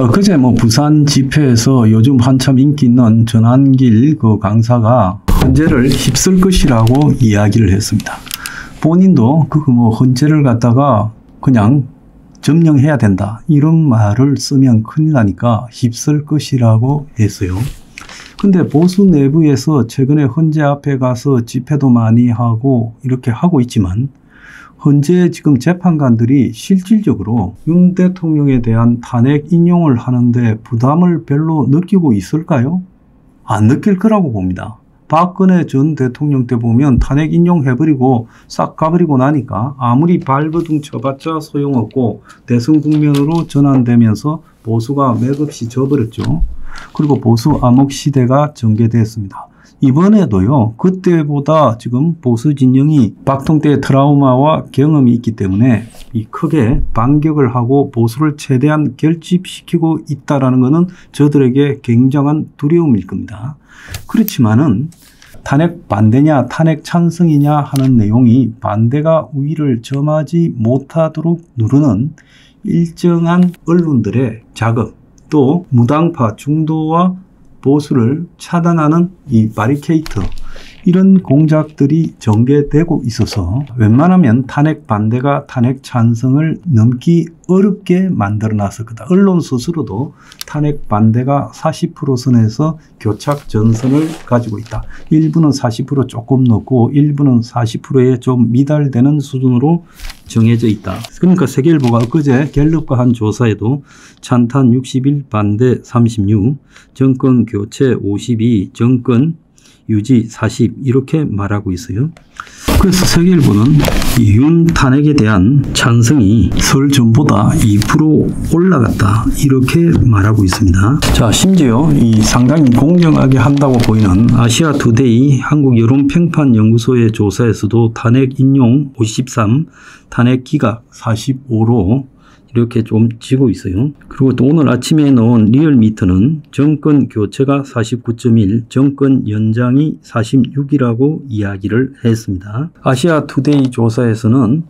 자, 그제 부산 집회에서 요즘 한참 인기 있는 전한길 그 강사가 헌재를 휩쓸 것이라고 이야기를 했습니다. 본인도 헌재를 갖다가 그냥 점령해야 된다 이런 말을 쓰면 큰일 나니까 휩쓸 것이라고 했어요. 근데 보수 내부에서 최근에 헌재 앞에 가서 집회도 많이 하고 이렇게 하고 있지만 헌재 지금 재판관들이 실질적으로 윤 대통령에 대한 탄핵 인용을 하는데 부담을 별로 느끼고 있을까요? 안 느낄 거라고 봅니다. 박근혜 전 대통령 때 보면 탄핵 인용해버리고 싹 가버리고 나니까 아무리 발버둥 쳐봤자 소용없고 대선 국면으로 전환되면서 보수가 맥없이 져버렸죠. 그리고 보수 암흑 시대가 전개됐습니다. 이번에도요, 그때보다 지금 보수 진영이 박통 때의 트라우마와 경험이 있기 때문에 크게 반격을 하고 보수를 최대한 결집시키고 있다는 것은 저들에게 굉장한 두려움일 겁니다. 그렇지만은 탄핵 반대냐 탄핵 찬성이냐 하는 내용이 반대가 우위를 점하지 못하도록 누르는 일정한 언론들의 작업, 또 무당파 중도와 보수를 차단하는 이 바리케이트, 이런 공작들이 전개되고 있어서 웬만하면 탄핵 반대가 탄핵 찬성을 넘기 어렵게 만들어 놨을 거다. 언론 스스로도 탄핵 반대가 40% 선에서 교착 전선을 가지고 있다. 일부는 40% 조금 넘고 일부는 40%에 좀 미달되는 수준으로 정해져 있다. 그러니까 세계일보가 엊그제 갤럽과 한 조사에도 찬탄 61, 반대 36, 정권 교체 52, 정권 유지 40 이렇게 말하고 있어요. 그래서 세계일보는 윤 탄핵에 대한 찬성이 설 전보다 2% 올라갔다 이렇게 말하고 있습니다. 자, 심지어 이 상당히 공정하게 한다고 보이는 아시아투데이 한국여론평판연구소의 조사에서도 탄핵 인용 53, 탄핵 기각 45로 이렇게 좀 지고 있어요. 그리고 또 오늘 아침에 나온 리얼미터는 정권 교체가 49.1, 정권 연장이 46이라고 이야기를 했습니다. 아시아투데이 조사에서는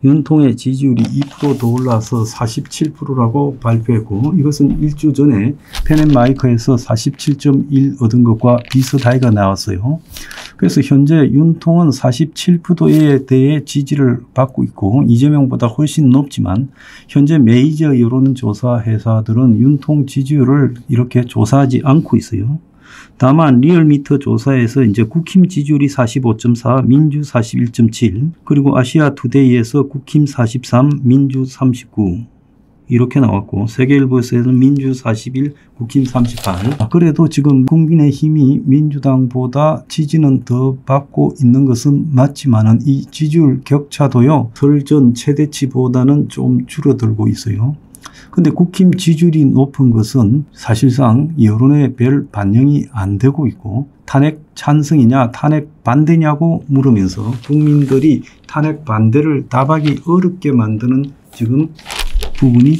윤통의 지지율이 2% 더 올라서 47%라고 발표했고, 이것은 일주 전에 펜앤마이크에서 47.1 얻은 것과 비슷하게 나왔어요. 그래서 현재 윤통은 47%에 대해 지지를 받고 있고 이재명보다 훨씬 높지만 현재 메이저 여론조사 회사들은 윤통 지지율을 이렇게 조사하지 않고 있어요. 다만 리얼미터 조사에서 이제 국힘 지지율이 45.4, 민주 41.7, 그리고 아시아투데이에서 국힘 43, 민주 39 이렇게 나왔고, 세계일보에서는 민주 41, 국힘 38. 그래도 지금 국민의힘이 민주당보다 지지는 더 받고 있는 것은 맞지만은 이 지지율 격차도요, 설전 최대치보다는 좀 줄어들고 있어요. 근데 국힘 지지율이 높은 것은 사실상 여론에 별 반영이 안 되고 있고, 탄핵 찬성이냐 탄핵 반대냐고 물으면서 국민들이 탄핵 반대를 답하기 어렵게 만드는 지금 부분이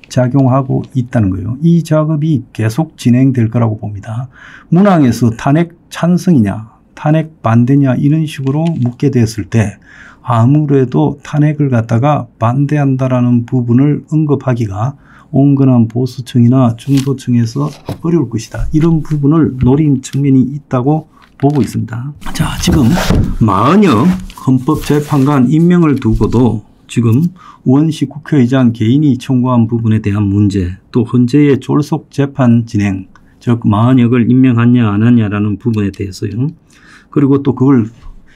작용하고 있다는 거예요. 이 작업이 계속 진행될 거라고 봅니다. 문항에서 탄핵 찬성이냐 탄핵 반대냐 이런 식으로 묻게 됐을 때 아무래도 탄핵을 갖다가 반대한다라는 부분을 언급하기가 온건한 보수층이나 중도층에서 어려울 것이다. 이런 부분을 노린 측면이 있다고 보고 있습니다. 자, 지금 마은혁 헌법재판관 임명을 두고도 지금 우원식 국회의장 개인이 청구한 부분에 대한 문제, 또 헌재의 졸속 재판 진행, 즉 마은혁을 임명하냐 안 하냐라는 부분에 대해서요. 그리고 또 그걸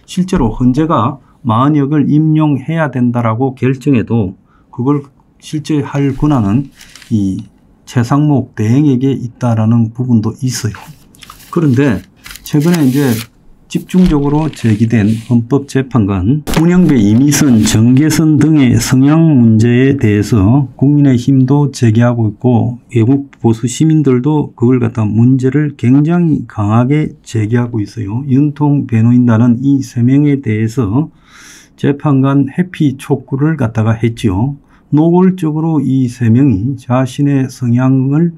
실제로 헌재가 마은혁을 임용해야 된다라고 결정해도 그걸 실제 할 권한은 이 최상목 대행에게 있다라는 부분도 있어요. 그런데 최근에 이제 집중적으로 제기된 헌법재판관 문영배, 이미선, 정계선 등의 성향 문제에 대해서 국민의힘도 제기하고 있고 외국 보수 시민들도 그걸 갖다 문제를 굉장히 강하게 제기하고 있어요. 윤통 변호인단은 이 세 명에 대해서 재판관 회피 촉구를 갖다가 했지요. 노골적으로 이 세 명이 자신의 성향을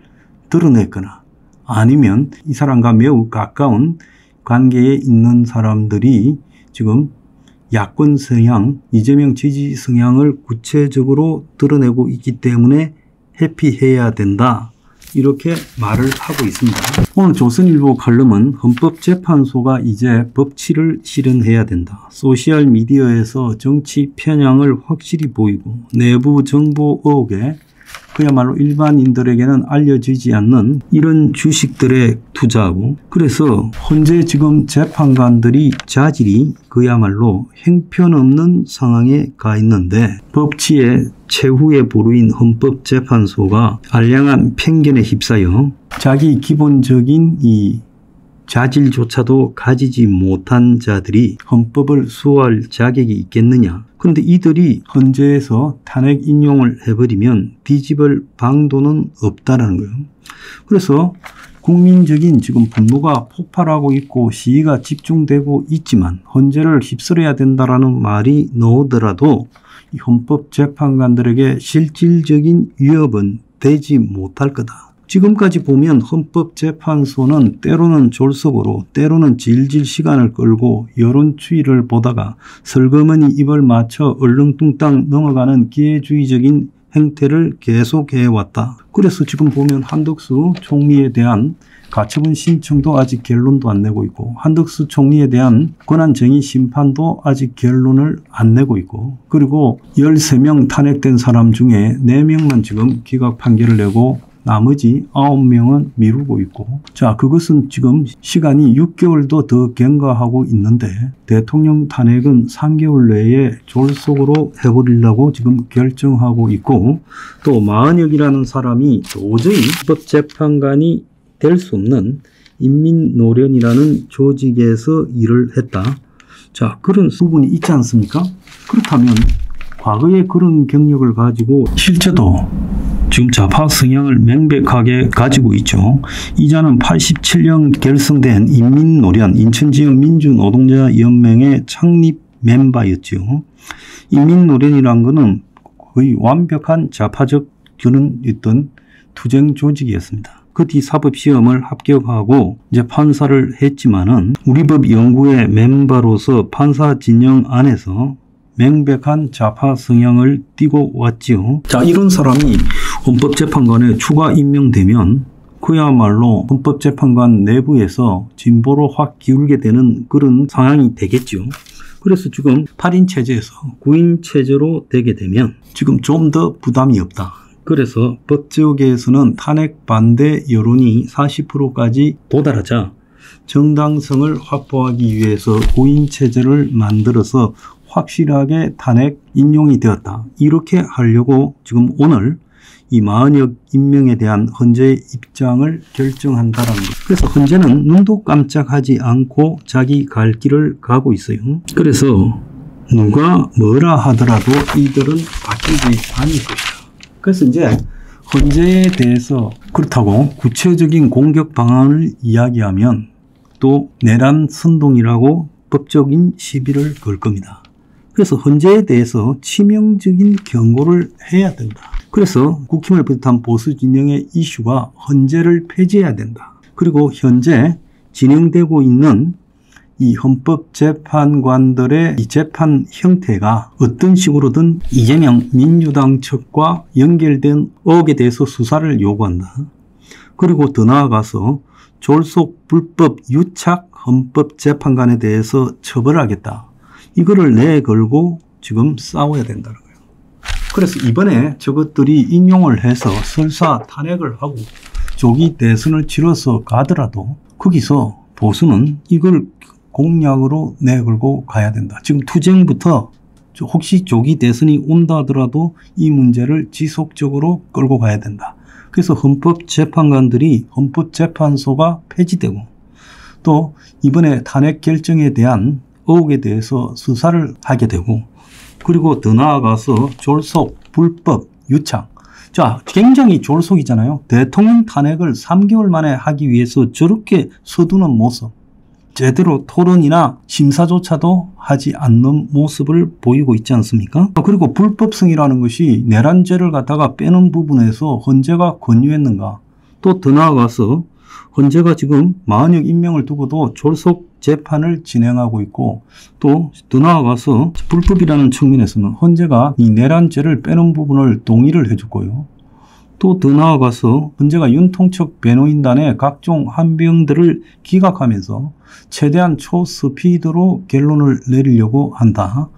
드러냈거나 아니면 이 사람과 매우 가까운 관계에 있는 사람들이 지금 야권 성향, 이재명 지지 성향을 구체적으로 드러내고 있기 때문에 회피해야 된다. 이렇게 말을 하고 있습니다. 오늘 조선일보 칼럼은 헌법재판소가 이제 법치를 실현해야 된다. 소셜미디어에서 정치 편향을 확실히 보이고 내부 정보 의혹에 그야말로 일반인들에게는 알려지지 않는 이런 주식들에 투자하고, 그래서 현재 지금 재판관들이 자질이 그야말로 형편없는 상황에 가 있는데 법치의 최후의 보루인 헌법재판소가 알량한 편견에 휩싸여 자기 기본적인 이 자질조차도 가지지 못한 자들이 헌법을 수호할 자격이 있겠느냐. 그런데 이들이 헌재에서 탄핵 인용을 해버리면 뒤집을 방도는 없다라는 거예요. 그래서 국민적인 지금 분노가 폭발하고 있고 시위가 집중되고 있지만 헌재를 휩쓸어야 된다라는 말이 나오더라도 이 헌법재판관들에게 실질적인 위협은 되지 못할 거다. 지금까지 보면 헌법재판소는 때로는 졸속으로 때로는 질질 시간을 끌고 여론추이를 보다가 슬그머니 입을 맞춰 얼렁뚱땅 넘어가는 기회주의적인 행태를 계속해왔다. 그래서 지금 보면 한덕수 총리에 대한 가처분 신청도 아직 결론도 안 내고 있고, 한덕수 총리에 대한 권한쟁의 심판도 아직 결론을 안 내고 있고, 그리고 13명 탄핵된 사람 중에 4명만 지금 기각 판결을 내고 나머지 9명은 미루고 있고, 자, 그것은 지금 시간이 6개월도 더 경과하고 있는데 대통령 탄핵은 3개월 내에 졸속으로 해버리려고 지금 결정하고 있고, 또 마은혁이라는 사람이 도저히 헌법재판관이 될 수 없는 인민노련이라는 조직에서 일을 했다. 자, 그런 부분이 있지 않습니까? 그렇다면 과거에 그런 경력을 가지고 실제도 지금 좌파 성향을 명백하게 가지고 있죠. 이자는 87년 결성된 인민노련, 인천지역 민주노동자연맹의 창립 멤버였죠. 인민노련이란 것은 거의 완벽한 좌파적 그런 어떤 투쟁 조직이었습니다. 그 뒤 사법시험을 합격하고 이제 판사를 했지만은 우리법 연구회 멤버로서 판사 진영 안에서 명백한 좌파 성향을 띠고 왔지요. 자, 이런 사람이 헌법재판관에 추가 임명되면 그야말로 헌법재판관 내부에서 진보로 확 기울게 되는 그런 상황이 되겠죠. 그래서 지금 8인 체제에서 9인 체제로 되게 되면 지금 좀 더 부담이 없다. 그래서 법제국에서는 탄핵 반대 여론이 40%까지 도달하자 정당성을 확보하기 위해서 9인 체제를 만들어서 확실하게 탄핵 인용이 되었다. 이렇게 하려고 지금 오늘 이 마은혁 임명에 대한 헌재의 입장을 결정한다는 것. 그래서 헌재는 눈도 깜짝하지 않고 자기 갈 길을 가고 있어요. 그래서 누가 뭐라 하더라도 이들은 바뀌지 않을 것이다. 그래서 이제 헌재에 대해서 그렇다고 구체적인 공격 방안을 이야기하면 또 내란 선동이라고 법적인 시비를 걸 겁니다. 그래서 헌재에 대해서 치명적인 경고를 해야 된다. 그래서 국힘을 비롯한 보수 진영의 이슈가 헌재를 폐지해야 된다. 그리고 현재 진행되고 있는 이 헌법재판관들의 이 재판 형태가 어떤 식으로든 이재명 민주당 측과 연결된 의혹에 대해서 수사를 요구한다. 그리고 더 나아가서 졸속 불법 유착 헌법재판관에 대해서 처벌하겠다. 이거를 내걸고 지금 싸워야 된다는 거예요. 그래서 이번에 저것들이 인용을 해서 설사 탄핵을 하고 조기 대선을 치러서 가더라도 거기서 보수는 이걸 공약으로 내걸고 가야 된다. 지금 투쟁부터 혹시 조기 대선이 온다 하더라도 이 문제를 지속적으로 끌고 가야 된다. 그래서 헌법재판관들이 헌법재판소가 폐지되고 또 이번에 탄핵 결정에 대한 의혹에 대해서 수사를 하게 되고 그리고 더 나아가서 졸속, 불법, 유착. 자, 굉장히 졸속이잖아요. 대통령 탄핵을 3개월 만에 하기 위해서 저렇게 서두는 모습. 제대로 토론이나 심사조차도 하지 않는 모습을 보이고 있지 않습니까? 그리고 불법성이라는 것이 내란죄를 갖다가 빼는 부분에서 헌재가 권유했는가? 또 더 나아가서 헌재가 지금 마은혁 임명을 두고도 졸속 재판을 진행하고 있고 또 더 나아가서 불법이라는 측면에서는 헌재가 이 내란죄를 빼는 부분을 동의를 해줬고요. 또 더 나아가서 헌재가 윤통측 변호인단의 각종 한병들을 기각하면서 최대한 초스피드로 결론을 내리려고 한다.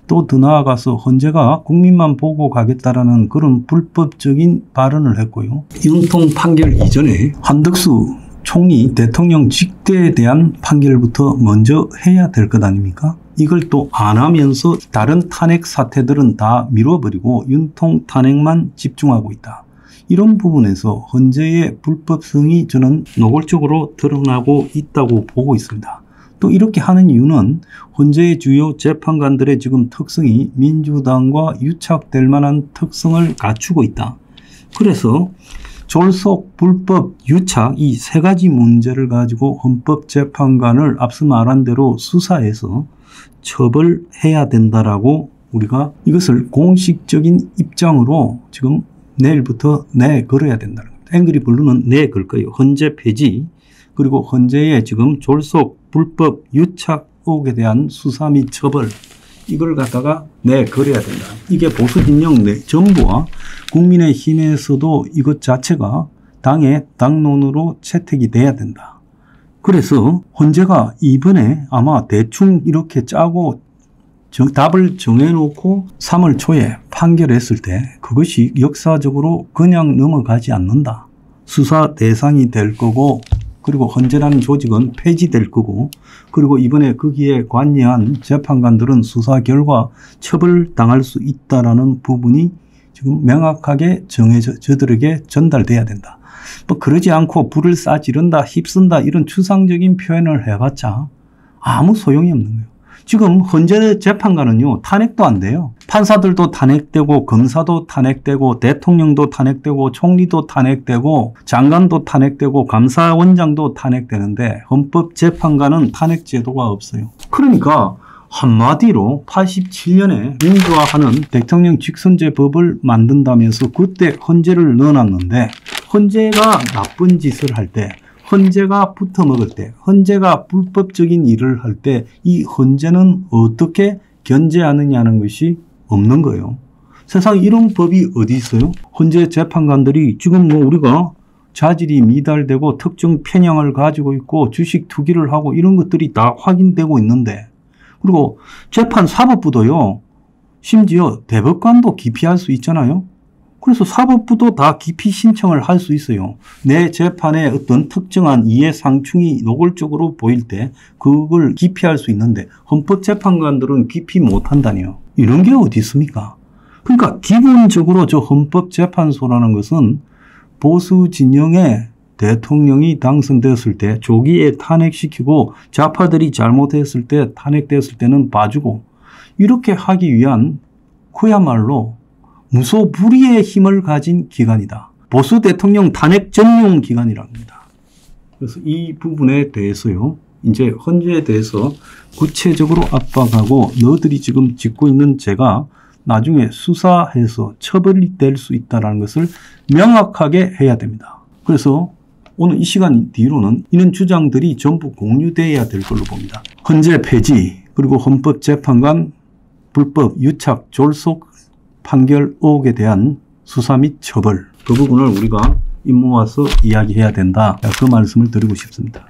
또 더 나아가서 헌재가 국민만 보고 가겠다라는 그런 불법적인 발언을 했고요. 윤통 판결 이전에 한덕수 총리 대통령 직대에 대한 판결부터 먼저 해야 될 것 아닙니까? 이걸 또 안 하면서 다른 탄핵 사태들은 다 미뤄버리고 윤통 탄핵만 집중하고 있다. 이런 부분에서 헌재의 불법성이 저는 노골적으로 드러나고 있다고 보고 있습니다. 또 이렇게 하는 이유는 헌재의 주요 재판관들의 지금 특성이 민주당과 유착될 만한 특성을 갖추고 있다. 그래서 졸속, 불법, 유착 이 세 가지 문제를 가지고 헌법재판관을 앞서 말한 대로 수사해서 처벌해야 된다라고 우리가 이것을 공식적인 입장으로 지금 내일부터 내걸어야 된다는 겁니다. 앵그리 블루는 내걸 거예요. 헌재 폐지 그리고 헌재의 지금 졸속, 불법, 유착 의혹에 대한 수사 및 처벌 이걸 갖다가 내걸어야 된다. 이게 보수 진영 전부와 국민의힘에서도 이것 자체가 당의 당론으로 채택이 돼야 된다. 그래서 헌재가 이번에 아마 대충 이렇게 짜고 답을 정해놓고 3월 초에 판결했을 때 그것이 역사적으로 그냥 넘어가지 않는다. 수사 대상이 될 거고 그리고 헌재라는 조직은 폐지될 거고 그리고 이번에 거기에 관여한 재판관들은 수사 결과 처벌당할 수 있다라는 부분이 지금 명확하게 정해져 저들에게 전달돼야 된다. 뭐 그러지 않고 불을 싸지른다, 휩쓴다 이런 추상적인 표현을 해봤자 아무 소용이 없는 거예요. 지금 헌재 재판관은요 탄핵도 안 돼요. 판사들도 탄핵되고 검사도 탄핵되고 대통령도 탄핵되고 총리도 탄핵되고 장관도 탄핵되고 감사원장도 탄핵되는데 헌법재판관은 탄핵 제도가 없어요. 그러니까 한마디로 87년에 민주화하는 대통령 직선제법을 만든다면서 그때 헌재를 넣어놨는데 헌재가 나쁜 짓을 할 때 헌재가 붙어먹을 때, 헌재가 불법적인 일을 할 때 이 헌재는 어떻게 견제하느냐는 것이 없는 거예요. 세상에 이런 법이 어디 있어요? 헌재 재판관들이 지금 뭐 우리가 자질이 미달되고 특정 편향을 가지고 있고 주식 투기를 하고 이런 것들이 다 확인되고 있는데 그리고 재판 사법부도요. 심지어 대법관도 기피할 수 있잖아요. 그래서 사법부도 다 기피 신청을 할 수 있어요. 내 재판에 어떤 특정한 이해 상충이 노골적으로 보일 때 그걸 기피할 수 있는데 헌법재판관들은 기피 못한다니요. 이런 게 어디 있습니까? 그러니까 기본적으로 저 헌법재판소라는 것은 보수 진영의 대통령이 당선되었을 때 조기에 탄핵시키고 좌파들이 잘못했을 때 탄핵되었을 때는 봐주고 이렇게 하기 위한 그야말로 무소불위의 힘을 가진 기관이다. 보수 대통령 탄핵 전용 기관이라고 합니다. 그래서 이 부분에 대해서요. 이제 헌재에 대해서 구체적으로 압박하고 너희들이 지금 짓고 있는 죄가 나중에 수사해서 처벌이 될 수 있다는 것을 명확하게 해야 됩니다. 그래서 오늘 이 시간 뒤로는 이런 주장들이 전부 공유되어야 될 걸로 봅니다. 헌재 폐지 그리고 헌법재판관 불법 유착 졸속 판결 의혹에 대한 수사 및 처벌 그 부분을 우리가 입모아서 이야기해야 된다. 그 말씀을 드리고 싶습니다.